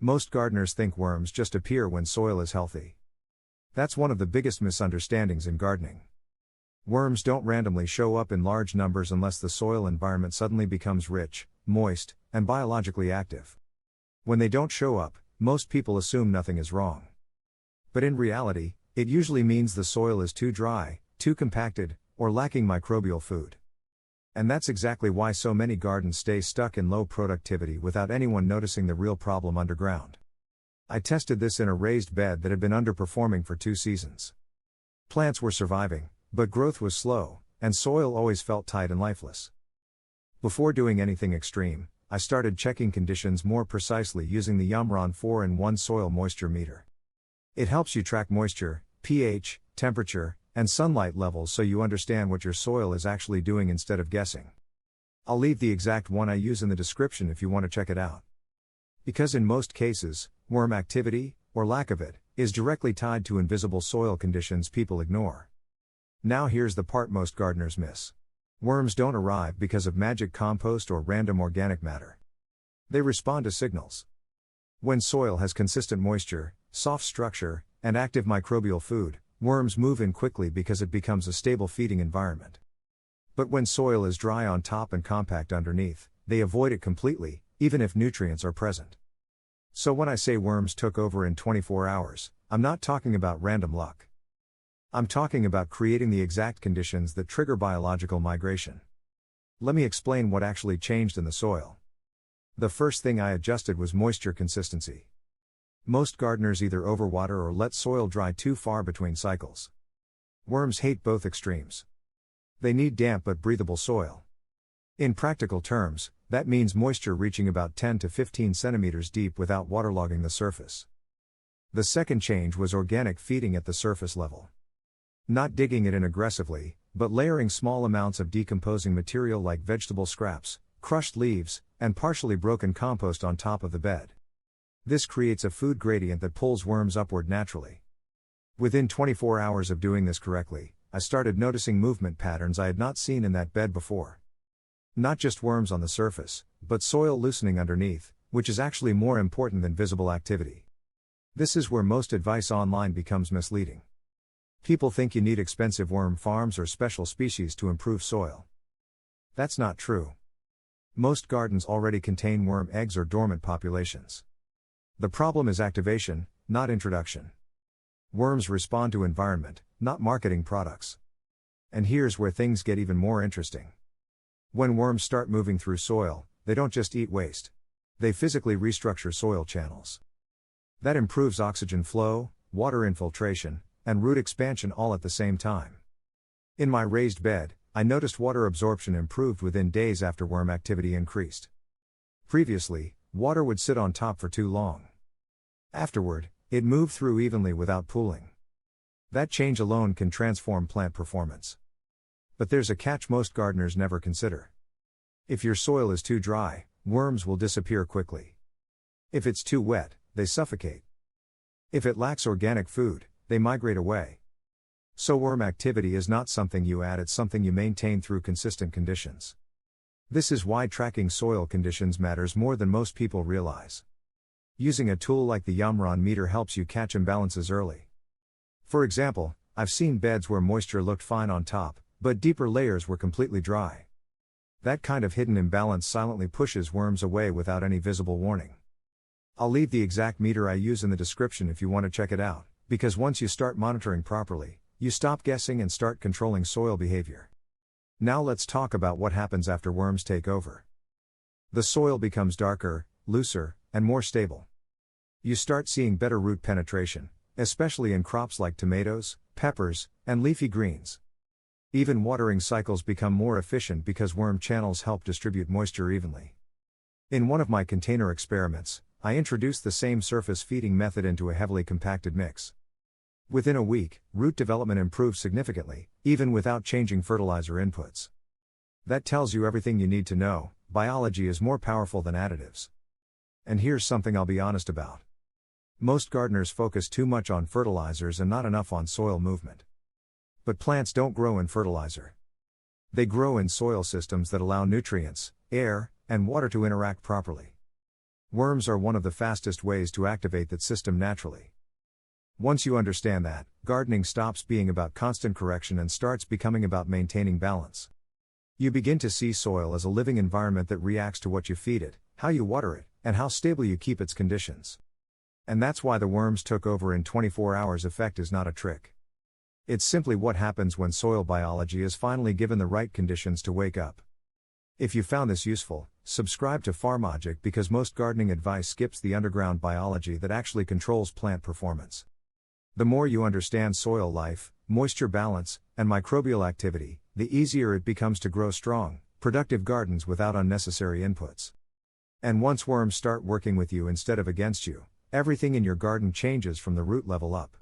Most gardeners think worms just appear when soil is healthy. That's one of the biggest misunderstandings in gardening. Worms don't randomly show up in large numbers unless the soil environment suddenly becomes rich, moist, and biologically active. When they don't show up, most people assume nothing is wrong. But in reality, it usually means the soil is too dry, too compacted, or lacking microbial food. And that's exactly why so many gardens stay stuck in low productivity without anyone noticing the real problem underground. I tested this in a raised bed that had been underperforming for 2 seasons. Plants were surviving, but growth was slow, and soil always felt tight and lifeless. Before doing anything extreme, I started checking conditions more precisely using the YAMRON 4-in-1 soil moisture meter. It helps you track moisture, pH, temperature, and sunlight levels so you understand what your soil is actually doing instead of guessing. I'll leave the exact one I use in the description if you want to check it out. Because in most cases, worm activity, or lack of it, is directly tied to invisible soil conditions people ignore. Now here's the part most gardeners miss. Worms don't arrive because of magic compost or random organic matter. They respond to signals. When soil has consistent moisture, soft structure, and active microbial food, worms move in quickly because it becomes a stable feeding environment. But when soil is dry on top and compact underneath, they avoid it completely, even if nutrients are present. So when I say worms took over in 24 hours, I'm not talking about random luck. I'm talking about creating the exact conditions that trigger biological migration. Let me explain what actually changed in the soil. The first thing I adjusted was moisture consistency. Most gardeners either overwater or let soil dry too far between cycles. Worms hate both extremes. They need damp but breathable soil. In practical terms, that means moisture reaching about 10 to 15 centimeters deep without waterlogging the surface. The second change was organic feeding at the surface level. Not digging it in aggressively, but layering small amounts of decomposing material like vegetable scraps, crushed leaves, and partially broken compost on top of the bed. This creates a food gradient that pulls worms upward naturally. Within 24 hours of doing this correctly, I started noticing movement patterns I had not seen in that bed before. Not just worms on the surface, but soil loosening underneath, which is actually more important than visible activity. This is where most advice online becomes misleading. People think you need expensive worm farms or special species to improve soil. That's not true. Most gardens already contain worm eggs or dormant populations. The problem is activation, not introduction. Worms respond to environment, not marketing products. And here's where things get even more interesting. When worms start moving through soil, they don't just eat waste. They physically restructure soil channels. That improves oxygen flow, water infiltration, and root expansion all at the same time. In my raised bed, I noticed water absorption improved within days after worm activity increased. Previously, water would sit on top for too long. Afterward, it moved through evenly without pooling. That change alone can transform plant performance. But there's a catch most gardeners never consider. If your soil is too dry, worms will disappear quickly. If it's too wet, they suffocate. If it lacks organic food, they migrate away. So worm activity is not something you add, it's something you maintain through consistent conditions. This is why tracking soil conditions matters more than most people realize. Using a tool like the YAMRON meter helps you catch imbalances early. For example, I've seen beds where moisture looked fine on top, but deeper layers were completely dry. That kind of hidden imbalance silently pushes worms away without any visible warning. I'll leave the exact meter I use in the description if you want to check it out, because once you start monitoring properly, you stop guessing and start controlling soil behavior. Now let's talk about what happens after worms take over. The soil becomes darker, looser, and more stable. You start seeing better root penetration, especially in crops like tomatoes, peppers, and leafy greens. Even watering cycles become more efficient because worm channels help distribute moisture evenly. In one of my container experiments, I introduced the same surface feeding method into a heavily compacted mix. Within a week, root development improved significantly, even without changing fertilizer inputs. That tells you everything you need to know: biology is more powerful than additives. And here's something I'll be honest about. Most gardeners focus too much on fertilizers and not enough on soil movement. But plants don't grow in fertilizer. They grow in soil systems that allow nutrients, air, and water to interact properly. Worms are one of the fastest ways to activate that system naturally. Once you understand that, gardening stops being about constant correction and starts becoming about maintaining balance. You begin to see soil as a living environment that reacts to what you feed it, how you water it, and how stable you keep its conditions. And that's why the worms took over in 24 hours effect is not a trick. It's simply what happens when soil biology is finally given the right conditions to wake up. If you found this useful, subscribe to FarmLogic because most gardening advice skips the underground biology that actually controls plant performance. The more you understand soil life, moisture balance, and microbial activity, the easier it becomes to grow strong, productive gardens without unnecessary inputs. And once worms start working with you instead of against you, everything in your garden changes from the root level up.